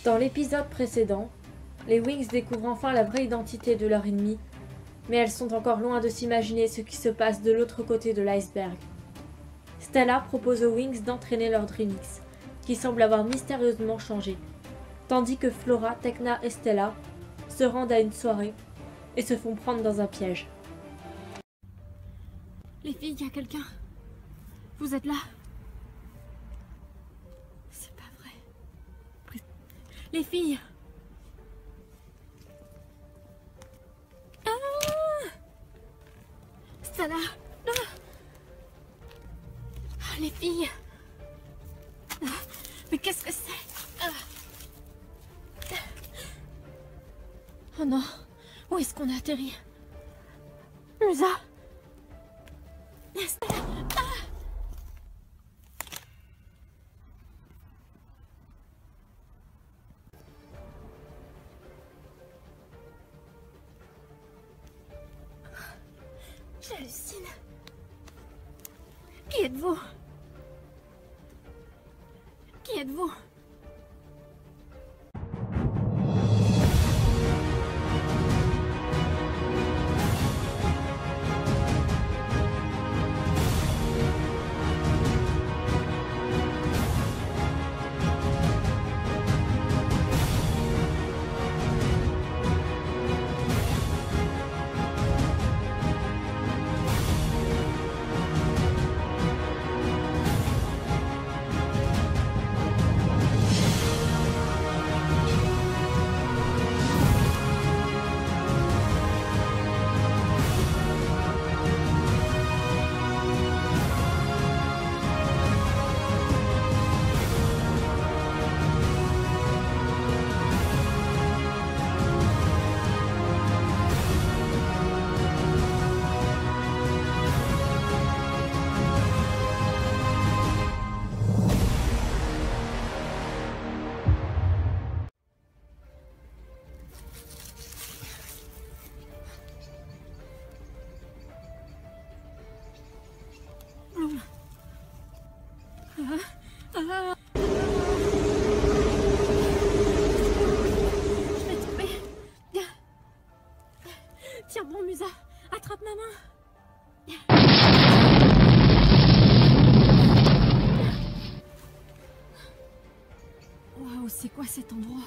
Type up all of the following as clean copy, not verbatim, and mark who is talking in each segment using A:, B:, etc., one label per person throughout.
A: Dans l'épisode précédent, les Wings découvrent enfin la vraie identité de leur ennemi, mais elles sont encore loin de s'imaginer ce qui se passe de l'autre côté de l'iceberg. Stella propose aux Wings d'entraîner leur Dreamix, qui semble avoir mystérieusement changé, tandis que Flora, Tecna et Stella se rendent à une soirée et se font prendre dans un piège.
B: Les filles, il y a quelqu'un. Vous êtes là? C'est pas vrai. Les filles! Ah! Stella! Ah! Les filles! Ah! Mais qu'est-ce que c'est? Ah! Oh non! Où est-ce qu'on a atterri? Musa! Stella! Ah! J'hallucine. Qui êtes-vous? Qui êtes-vous? Je vais tomber. Tiens bon, Musa, attrape ma main. Waouh, c'est quoi cet endroit?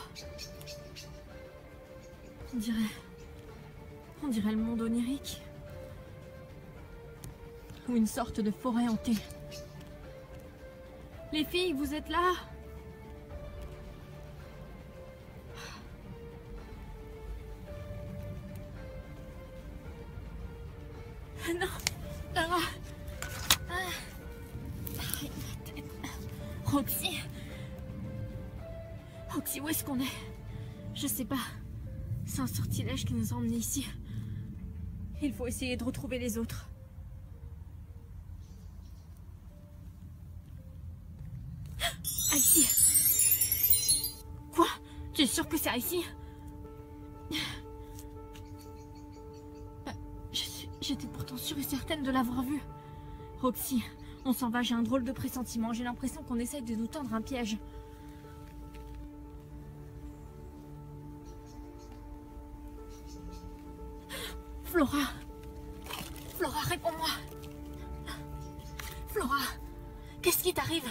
B: On dirait le monde onirique. Ou une sorte de forêt hantée. Les filles, vous êtes là? Non. Ah. Roxy. Roxy, où est-ce qu'on est? Je sais pas. C'est un sortilège qui nous a emmenés ici. Il faut essayer de retrouver les autres. Ici. Quoi? Tu es sûre que c'est ici? J'étais pourtant sûre et certaine de l'avoir vu. Roxy, on s'en va, j'ai un drôle de pressentiment. J'ai l'impression qu'on essaye de nous tendre un piège. Flora! Flora, réponds-moi! Flora! Qu'est-ce qui t'arrive?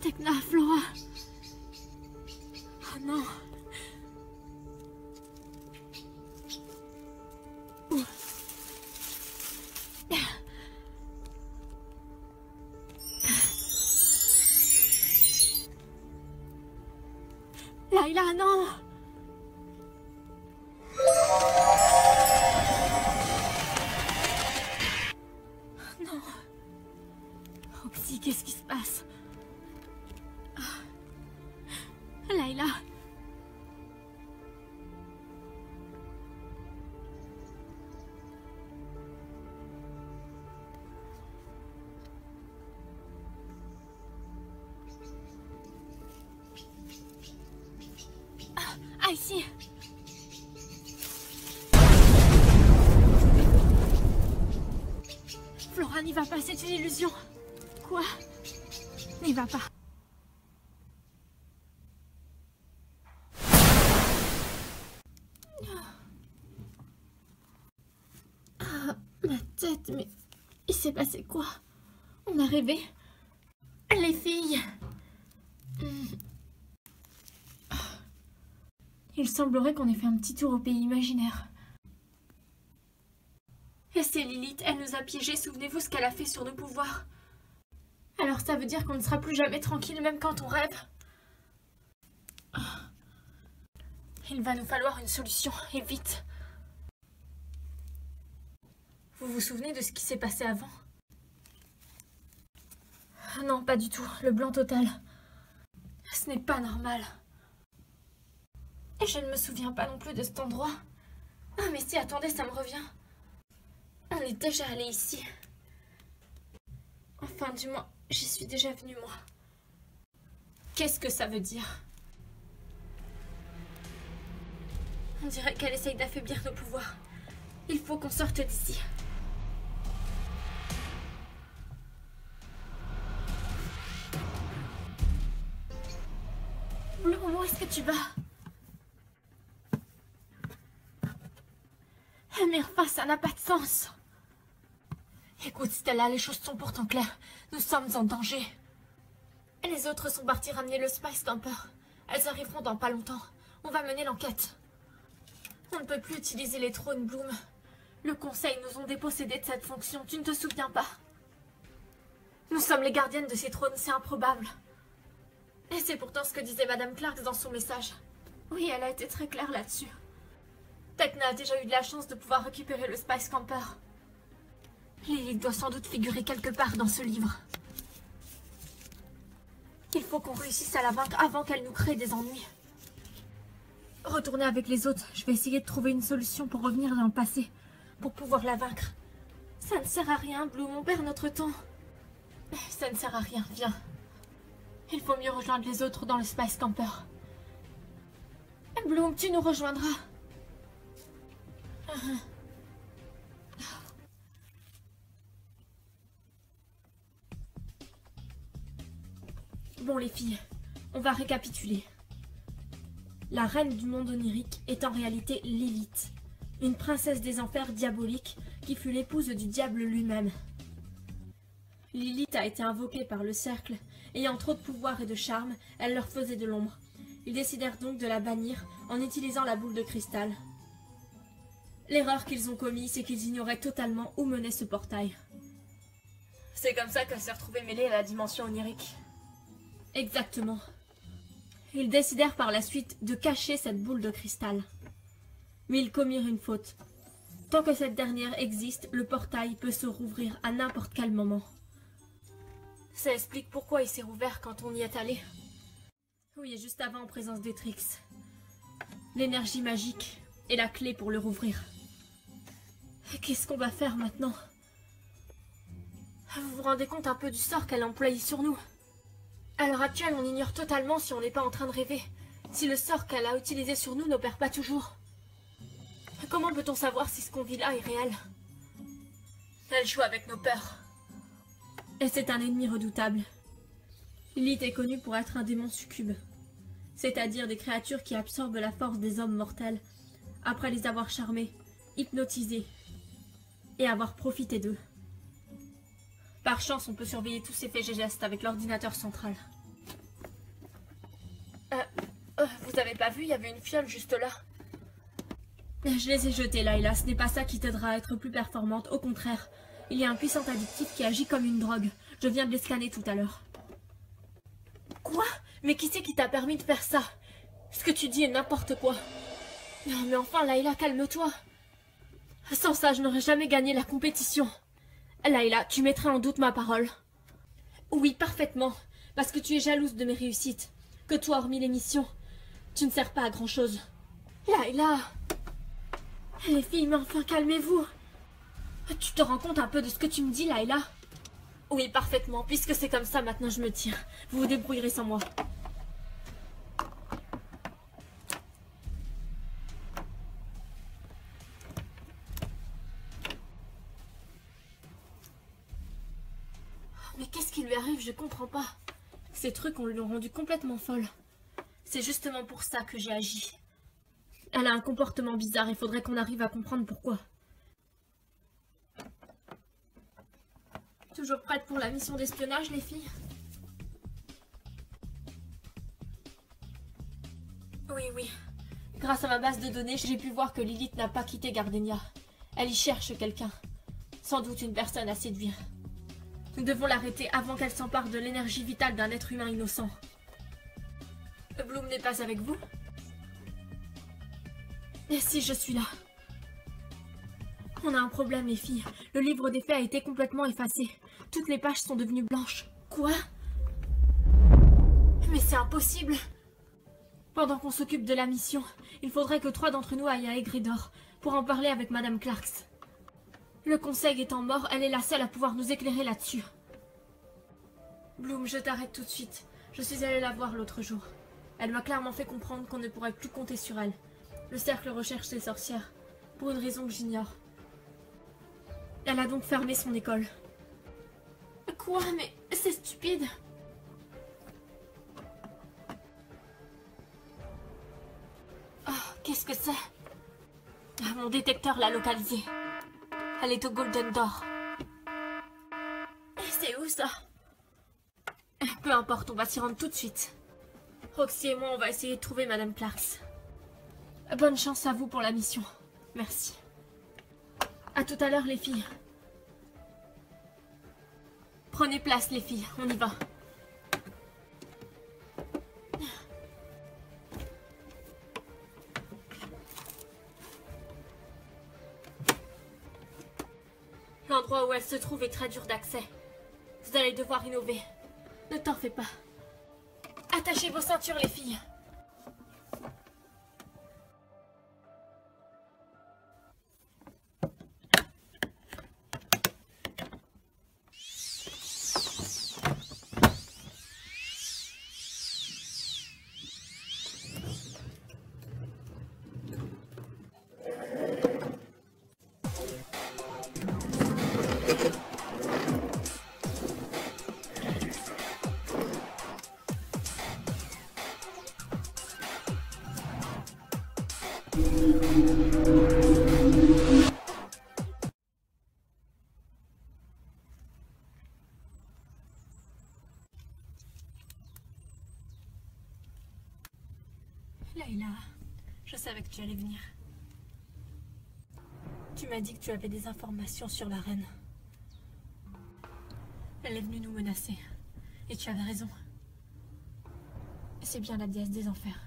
B: Tecna, Flora! Oh non! Layla, non! Non! Roxy, qu'est-ce qui se passe? Layla! Ah, ici. Flora, n'y va pas, c'est une illusion. Quoi? N'y va pas. Ah, ma tête, mais il s'est passé quoi? On a rêvé? Les filles. Il semblerait qu'on ait fait un petit tour au pays imaginaire. Et c'est Lilith, elle nous a piégés, souvenez-vous ce qu'elle a fait sur nos pouvoirs. Alors ça veut dire qu'on ne sera plus jamais tranquille même quand on rêve. Il va nous falloir une solution, et vite. Vous vous souvenez de ce qui s'est passé avant? Non, pas du tout, le blanc total. Ce n'est pas normal. Et je ne me souviens pas non plus de cet endroit. Ah mais si, attendez, ça me revient. On est déjà allé ici. Enfin, du moins, j'y suis déjà venue, moi. Qu'est-ce que ça veut dire? On dirait qu'elle essaye d'affaiblir nos pouvoirs. Il faut qu'on sorte d'ici. Bloom, où est-ce que tu vas? Mais enfin, ça n'a pas de sens. Écoute, Stella, les choses sont pourtant claires. Nous sommes en danger. Les autres sont partis ramener le Spice Camper. Elles arriveront dans pas longtemps. On va mener l'enquête. On ne peut plus utiliser les trônes, Bloom. Le conseil nous ont dépossédés de cette fonction, tu ne te souviens pas? Nous sommes les gardiennes de ces trônes, c'est improbable. Et c'est pourtant ce que disait Madame Clark dans son message. Oui, elle a été très claire là-dessus. Tecna a déjà eu de la chance de pouvoir récupérer le Spice Camper. Lilith doit sans doute figurer quelque part dans ce livre. Il faut qu'on réussisse à la vaincre avant qu'elle nous crée des ennuis. Retournez avec les autres, je vais essayer de trouver une solution pour revenir dans le passé, pour pouvoir la vaincre. Ça ne sert à rien, Bloom, on perd notre temps. Ça ne sert à rien, viens. Il faut mieux rejoindre les autres dans le Spice Camper. Bloom, tu nous rejoindras. Bon les filles, on va récapituler. La reine du monde onirique est en réalité Lilith, une princesse des enfers diaboliques qui fut l'épouse du diable lui-même. Lilith a été invoquée par le cercle, ayant trop de pouvoir et de charme, elle leur faisait de l'ombre. Ils décidèrent donc de la bannir en utilisant la boule de cristal. L'erreur qu'ils ont commise, c'est qu'ils ignoraient totalement où menait ce portail. C'est comme ça qu'elle s'est retrouvée mêlée à la dimension onirique. Exactement. Ils décidèrent par la suite de cacher cette boule de cristal. Mais ils commirent une faute. Tant que cette dernière existe, le portail peut se rouvrir à n'importe quel moment. Ça explique pourquoi il s'est rouvert quand on y est allé. Oui, et juste avant en présence d'Etrix. L'énergie magique est la clé pour le rouvrir. Qu'est-ce qu'on va faire maintenant? Vous vous rendez compte un peu du sort qu'elle a employé sur nous? À l'heure actuelle, on ignore totalement si on n'est pas en train de rêver. Si le sort qu'elle a utilisé sur nous n'opère pas toujours. Comment peut-on savoir si ce qu'on vit là est réel? Elle joue avec nos peurs. Et c'est un ennemi redoutable. Lilith est connue pour être un démon succube. C'est-à-dire des créatures qui absorbent la force des hommes mortels après les avoir charmés, hypnotisés et avoir profité d'eux. Par chance, on peut surveiller tous ces faits et gestes avec l'ordinateur central. Vous avez pas vu, il y avait une fiole juste là. Je les ai jetées, Layla. Ce n'est pas ça qui t'aidera à être plus performante. Au contraire, il y a un puissant addictif qui agit comme une drogue. Je viens de les scanner tout à l'heure. Quoi? Mais qui c'est qui t'a permis de faire ça? Ce que tu dis est n'importe quoi. Non, mais enfin, Layla, calme-toi. Sans ça, je n'aurais jamais gagné la compétition. Layla, tu mettrais en doute ma parole. Oui, parfaitement. Parce que tu es jalouse de mes réussites. Que toi, hormis l'émission, tu ne sers pas à grand-chose. Layla! Les filles, mais enfin, calmez-vous. Tu te rends compte un peu de ce que tu me dis, Layla? Oui, parfaitement. Puisque c'est comme ça, maintenant je me tire. Vous vous débrouillerez sans moi. Mais qu'est-ce qui lui arrive? Je comprends pas. Ces trucs, on l'ont rendue complètement folle. C'est justement pour ça que j'ai agi. Elle a un comportement bizarre, il faudrait qu'on arrive à comprendre pourquoi. Toujours prête pour la mission d'espionnage, les filles? Oui. Grâce à ma base de données, j'ai pu voir que Lilith n'a pas quitté Gardenia. Elle y cherche quelqu'un. Sans doute une personne à séduire. Nous devons l'arrêter avant qu'elle s'empare de l'énergie vitale d'un être humain innocent. Bloom n'est pas avec vous? Et si je suis là? On a un problème, les filles. Le livre des faits a été complètement effacé. Toutes les pages sont devenues blanches. Quoi? Mais c'est impossible! Pendant qu'on s'occupe de la mission, il faudrait que 3 d'entre nous aillent à Aegredor pour en parler avec Madame Clarks. Le conseil étant mort, elle est la seule à pouvoir nous éclairer là-dessus. Bloom, je t'arrête tout de suite. Je suis allée la voir l'autre jour. Elle m'a clairement fait comprendre qu'on ne pourrait plus compter sur elle. Le cercle recherche ses sorcières, pour une raison que j'ignore. Elle a donc fermé son école. Quoi? Mais c'est stupide. Oh, qu'est-ce que c'est? Mon détecteur l'a localisée. Elle est au Golden Door. C'est où ça? Peu importe, on va s'y rendre tout de suite. Roxy et moi, on va essayer de trouver Madame Clarks. Bonne chance à vous pour la mission. Merci. À tout à l'heure, les filles. Prenez place, les filles. On y va. L'endroit où elle se trouve est très dur d'accès. Vous allez devoir innover. Ne t'en fais pas. Attachez vos ceintures, les filles. Layla, je savais que tu allais venir. Tu m'as dit que tu avais des informations sur la reine. Elle est venue nous menacer. Et tu avais raison. C'est bien la déesse des enfers.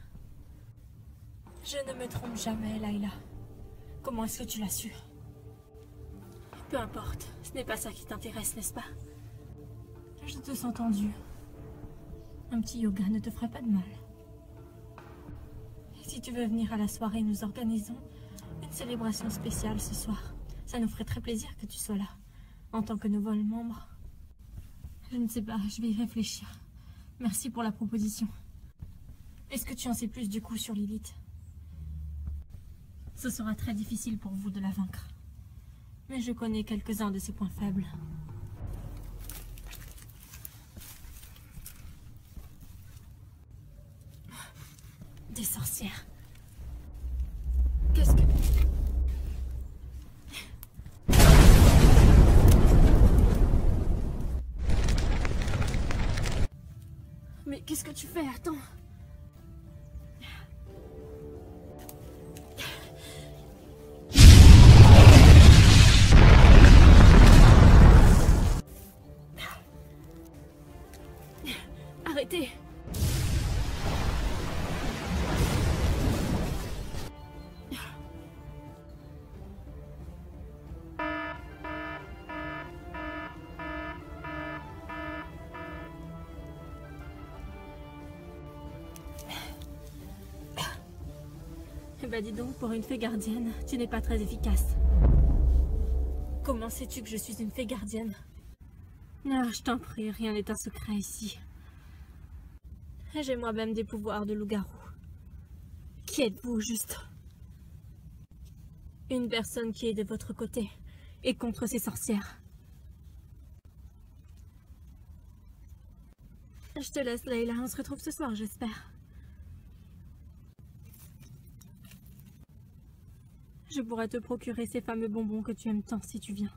B: Je ne me trompe jamais, Layla. Comment est-ce que tu l'as su? Peu importe, ce n'est pas ça qui t'intéresse, n'est-ce pas? Je te sens tendue. Un petit yoga ne te ferait pas de mal. Et si tu veux venir à la soirée, nous organisons une célébration spéciale ce soir. Ça nous ferait très plaisir que tu sois là, en tant que nouveau membre. Je ne sais pas, je vais y réfléchir. Merci pour la proposition. Est-ce que tu en sais plus du coup sur Lilith? Ce sera très difficile pour vous de la vaincre. Mais je connais quelques-uns de ses points faibles. Des sorcières. Qu'est-ce que... Mais qu'est-ce que tu fais? Attends. Arrêtez. Bah dis donc, pour une fée gardienne, tu n'es pas très efficace. Comment sais-tu que je suis une fée gardienne? Ah, je t'en prie, rien n'est un secret ici. J'ai moi-même des pouvoirs de loup-garou. Qui êtes-vous, juste? Une personne qui est de votre côté et contre ces sorcières. Je te laisse, Layla. On se retrouve ce soir, j'espère. Je pourrais te procurer ces fameux bonbons que tu aimes tant si tu viens.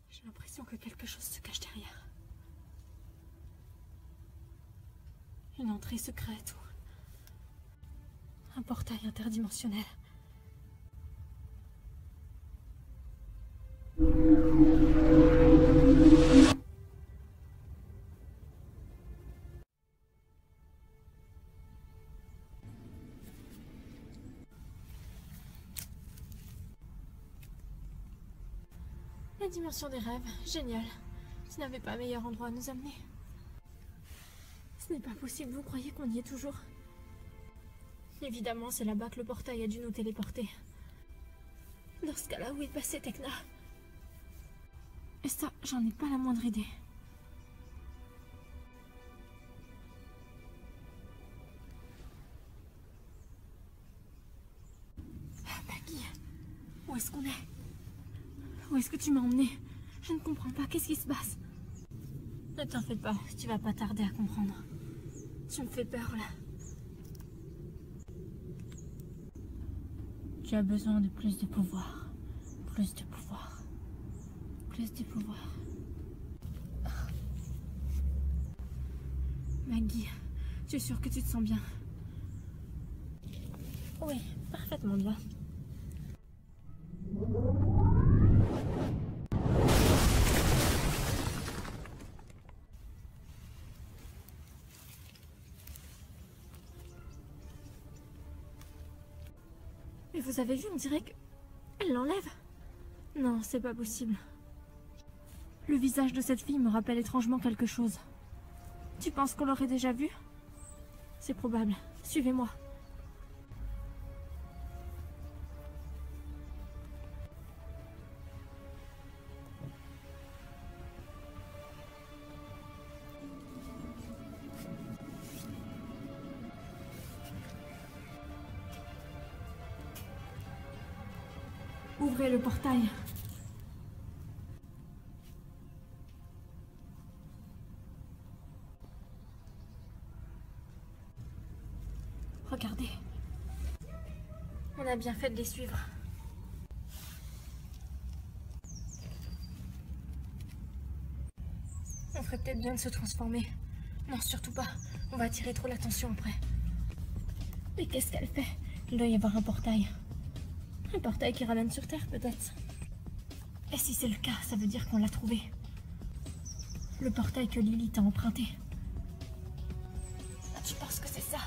B: J'ai l'impression que quelque chose se cache derrière. Une entrée secrète ou un portail interdimensionnel. La dimension des rêves, génial. Tu n'avais pas meilleur endroit à nous amener. Ce n'est pas possible, vous croyez qu'on y est toujours? Évidemment, c'est là-bas que le portail a dû nous téléporter. Dans ce cas-là, où est passée Tekna? Et ça, j'en ai pas la moindre idée. Maggie, où est-ce qu'on est? Où est-ce que tu m'as emmené? Je ne comprends pas, qu'est-ce qui se passe? Ne t'en fais pas, tu vas pas tarder à comprendre. Tu me fais peur, là. Tu as besoin de plus de pouvoir. Plus de pouvoir. Plus de pouvoir. Maggie, tu es sûre que tu te sens bien? Oui, parfaitement bien. Mais vous avez vu, on dirait qu'elle l'enlève. Non, c'est pas possible. Le visage de cette fille me rappelle étrangement quelque chose. Tu penses qu'on l'aurait déjà vu? C'est probable. Suivez-moi. Ouvrez le portail. Regardez. On a bien fait de les suivre. On ferait peut-être bien de se transformer. Non, surtout pas. On va attirer trop l'attention après. Mais qu'est-ce qu'elle fait? Il doit y avoir un portail. Un portail qui ramène sur Terre, peut-être. Et si c'est le cas, ça veut dire qu'on l'a trouvé. Le portail que Lily t'a emprunté. Ah, tu penses que c'est ça?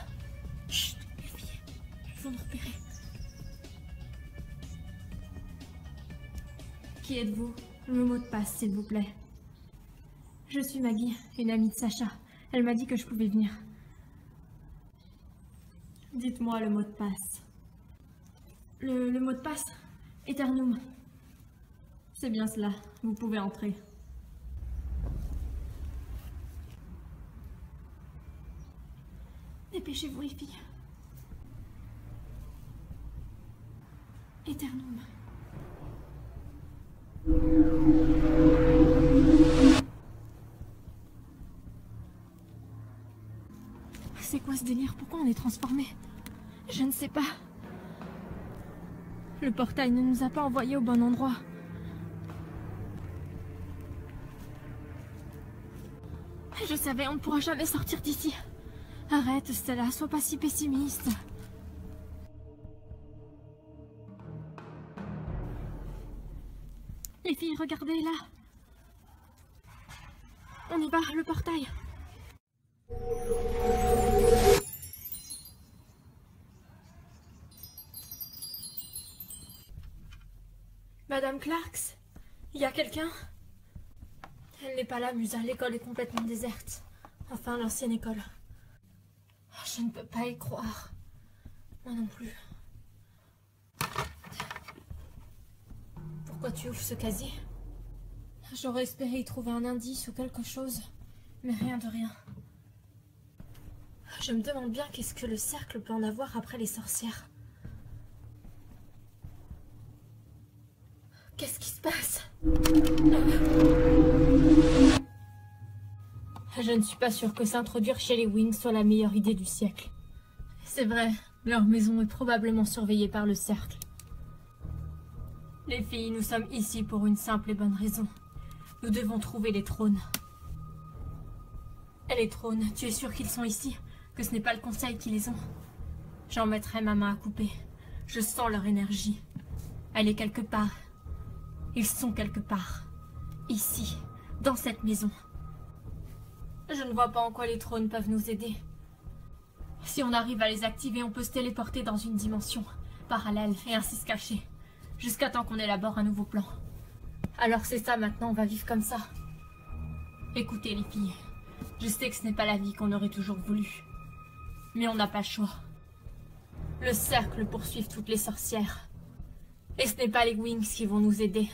B: Chut, les filles, ils vont nous repérer. Qui êtes-vous? Le mot de passe, s'il vous plaît. Je suis Maggie, une amie de Sacha. Elle m'a dit que je pouvais venir. Dites-moi le mot de passe. Le mot de passe? Eternum. C'est bien cela. Vous pouvez entrer. Dépêchez-vous, les filles. Eternum. C'est quoi ce délire? Pourquoi on est transformé? Je ne sais pas. Le portail ne nous a pas envoyés au bon endroit. Je savais, on ne pourra jamais sortir d'ici. Arrête, Stella, sois pas si pessimiste. Les filles, regardez là. On y va, le portail. Madame Clarks, il y a quelqu'un? Elle n'est pas là, Musa. L'école est complètement déserte. Enfin, l'ancienne école. Je ne peux pas y croire. Moi non plus. Pourquoi tu ouvres ce casier? J'aurais espéré y trouver un indice ou quelque chose, mais rien de rien. Je me demande bien qu'est-ce que le cercle peut en avoir après les sorcières. Qu'est-ce qui se passe? Je ne suis pas sûre que s'introduire chez les Wings soit la meilleure idée du siècle. C'est vrai, leur maison est probablement surveillée par le cercle. Les filles, nous sommes ici pour une simple et bonne raison. Nous devons trouver les trônes. Et les trônes, tu es sûr qu'ils sont ici? Que ce n'est pas le conseil qui les ont? J'en mettrai ma main à couper. Je sens leur énergie. Elle est quelque part. Ils sont quelque part. Ici, dans cette maison. Je ne vois pas en quoi les trônes peuvent nous aider. Si on arrive à les activer, on peut se téléporter dans une dimension parallèle et ainsi se cacher. Jusqu'à temps qu'on élabore un nouveau plan. Alors c'est ça maintenant, on va vivre comme ça. Écoutez les filles, je sais que ce n'est pas la vie qu'on aurait toujours voulu. Mais on n'a pas le choix. Le cercle poursuit toutes les sorcières. Et ce n'est pas les Wings qui vont nous aider.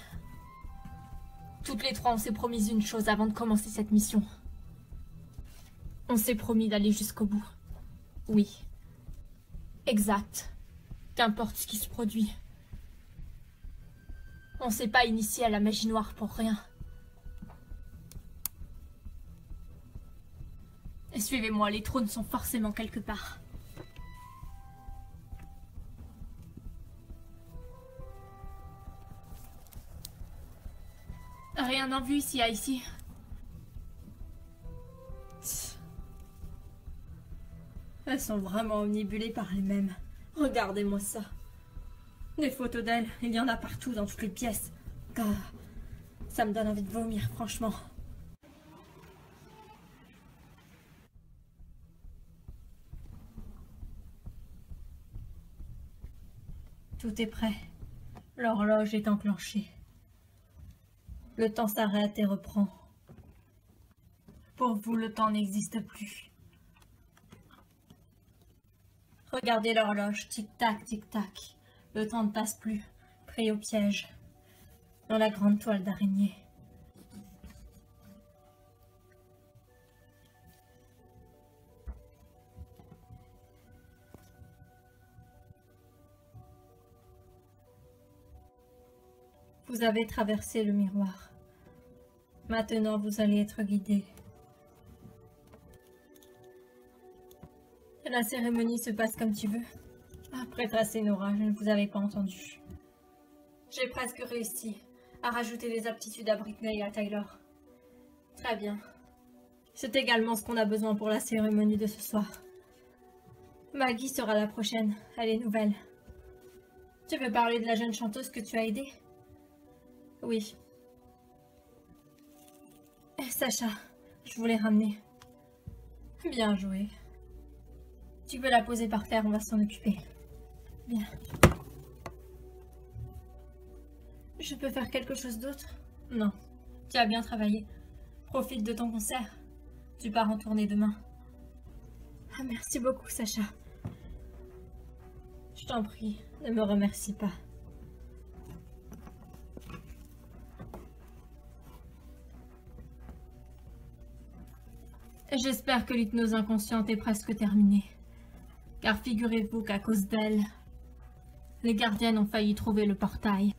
B: Toutes les trois, on s'est promis une chose avant de commencer cette mission. On s'est promis d'aller jusqu'au bout. Oui. Exact. Qu'importe ce qui se produit. On s'est pas initié à la magie noire pour rien. Et suivez-moi, les trônes sont forcément quelque part. Rien en vue ici, ici. Elles sont vraiment omnibulées par elles-mêmes. Regardez-moi ça. Des photos d'elles, il y en a partout dans toutes les pièces. Ah, ça me donne envie de vomir, franchement. Tout est prêt. L'horloge est enclenchée. Le temps s'arrête et reprend. Pour vous, le temps n'existe plus. Regardez l'horloge, tic-tac, tic-tac. Le temps ne passe plus, pris au piège, dans la grande toile d'araignée. Vous avez traversé le miroir. Maintenant, vous allez être guidé. La cérémonie se passe comme tu veux. Après tracer Nora, je ne vous avais pas entendu. J'ai presque réussi à rajouter des aptitudes à Britney et à Tyler. Très bien. C'est également ce qu'on a besoin pour la cérémonie de ce soir. Maggie sera la prochaine, elle est nouvelle. Tu veux parler de la jeune chanteuse que tu as aidée? Oui. Sacha, je voulais ramener. Bien joué. Tu veux la poser par terre, on va s'en occuper. Bien. Je peux faire quelque chose d'autre? Non. Tu as bien travaillé. Profite de ton concert. Tu pars en tournée demain. Ah, merci beaucoup, Sacha. Je t'en prie, ne me remercie pas. J'espère que l'hypnose inconsciente est presque terminée. Car figurez-vous qu'à cause d'elle, les gardiennes ont failli trouver le portail.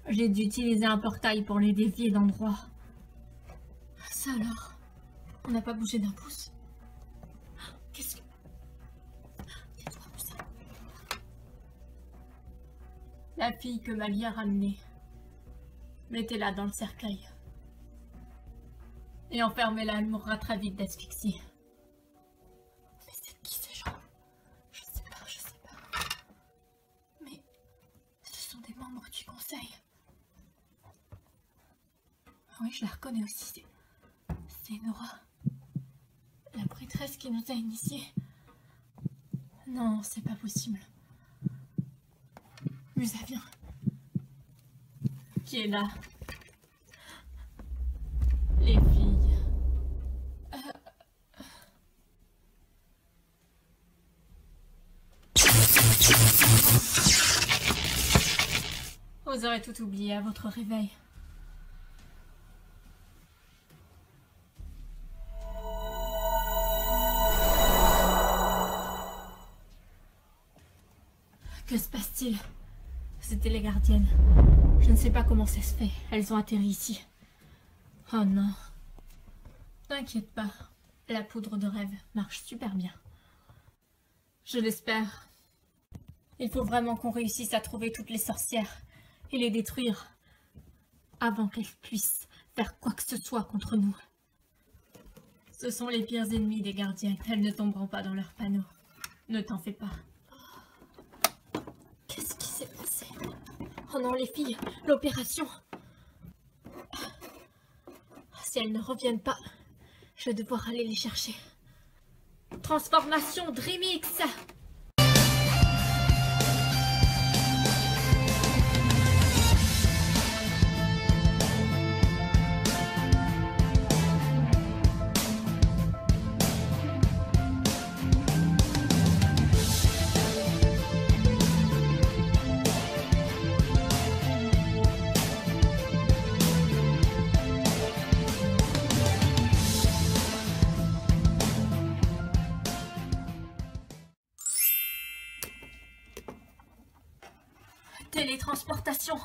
B: J'ai dû utiliser un portail pour les dévier d'endroit. Ça alors? On n'a pas bougé d'un pouce? Qu'est-ce que... Dis-toi où ça? La fille que Mali a ramenée. Mettez-la dans le cercueil. Et enfermez-la, elle mourra très vite d'asphyxie. Mais c'est qui ces gens? Je sais pas. Mais ce sont des membres du conseil. Oui, je la reconnais aussi. C'est Nora. La prêtresse qui nous a initiés. Non, c'est pas possible. Musa, viens. Qui est là? Les filles. Vous aurez tout oublié à votre réveil. Que se passe-t-il? C'était les gardiennes. Je ne sais pas comment ça se fait. Elles ont atterri ici. Oh non. T'inquiète pas. La poudre de rêve marche super bien. Je l'espère. Il faut vraiment qu'on réussisse à trouver toutes les sorcières et les détruire avant qu'elles puissent faire quoi que ce soit contre nous. Ce sont les pires ennemis des gardiennes. Elles ne tomberont pas dans leur panneau. Ne t'en fais pas. Qu'est-ce qui s'est passé? Oh non, les filles, l'opération. Si elles ne reviennent pas, je vais devoir aller les chercher. Transformation Dreamix. Télétransportation.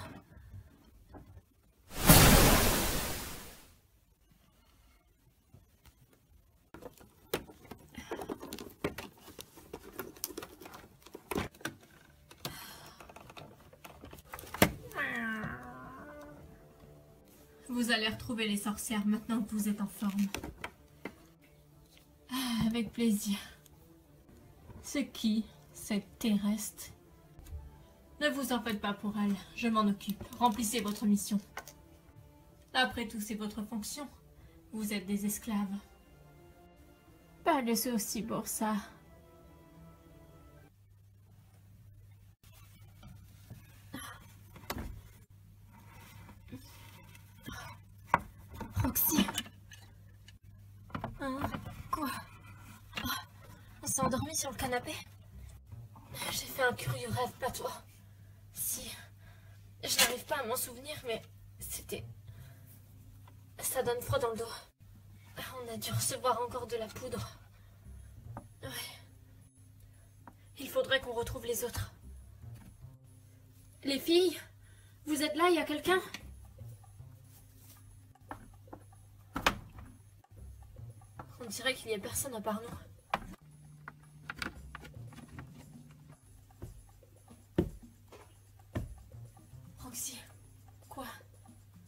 B: Vous allez retrouver les sorcières maintenant que vous êtes en forme. Avec plaisir. C'est qui, cette terrestre? Ne vous en faites pas pour elle, je m'en occupe. Remplissez votre mission. Après tout, c'est votre fonction. Vous êtes des esclaves. Pas de soucis pour ça. Roxy. Hein? Quoi? On s'est endormi sur le canapé? J'ai fait un curieux rêve, pas toi. Si, je n'arrive pas à m'en souvenir, mais c'était... Ça donne froid dans le dos. On a dû recevoir encore de la poudre. Ouais. Il faudrait qu'on retrouve les autres. Les filles, vous êtes là, il y a quelqu'un? On dirait qu'il n'y a personne à part nous. Roxy, quoi?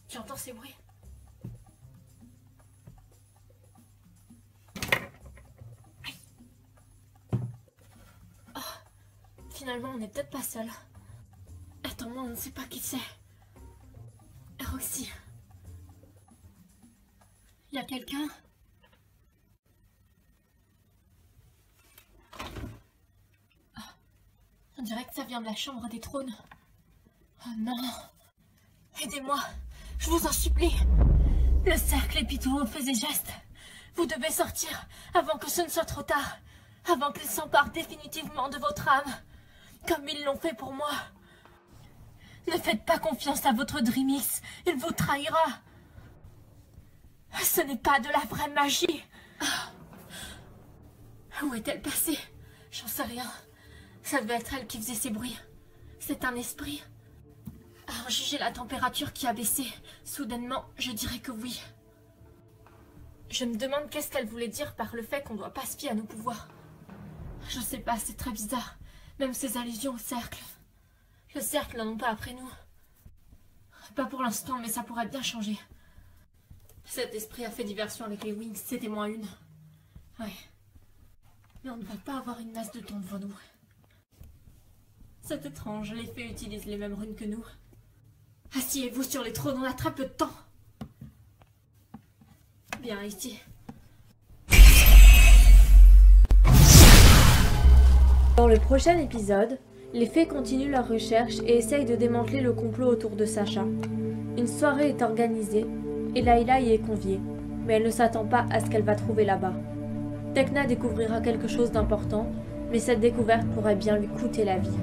B: Tu entends ces bruits? Oh, finalement, on n'est peut-être pas seul. Attends-moi, on ne sait pas qui c'est. Roxy. Il y a quelqu'un? Oh, on dirait que ça vient de la chambre des trônes. Oh non! Aidez-moi! Je vous en supplie! Le cercle épitouveau faisait geste. Vous devez sortir avant que ce ne soit trop tard. Avant qu'ils s'emparent définitivement de votre âme. Comme ils l'ont fait pour moi. Ne faites pas confiance à votre Dreamix. Il vous trahira. Ce n'est pas de la vraie magie. Où est-elle passée? J'en sais rien. Ça devait être elle qui faisait ces bruits. C'est un esprit. À en juger la température qui a baissé, soudainement, je dirais que oui. Je me demande qu'est-ce qu'elle voulait dire par le fait qu'on doit pas se fier à nos pouvoirs. Je sais pas, c'est très bizarre. Même ces allusions au cercle. Le cercle n'en ont pas après nous. Pas pour l'instant, mais ça pourrait bien changer. Cet esprit a fait diversion avec les Wings, c'était moins une. Ouais. Mais on ne va pas avoir une masse de temps devant nous. C'est étrange, les fées utilisent les mêmes runes que nous. Asseyez-vous sur les trônes, on a très peu de temps. Bien, ici.
A: Dans le prochain épisode, les fées continuent leur recherche et essayent de démanteler le complot autour de Sacha. Une soirée est organisée et Layla y est conviée, mais elle ne s'attend pas à ce qu'elle va trouver là-bas. Tecna découvrira quelque chose d'important, mais cette découverte pourrait bien lui coûter la vie.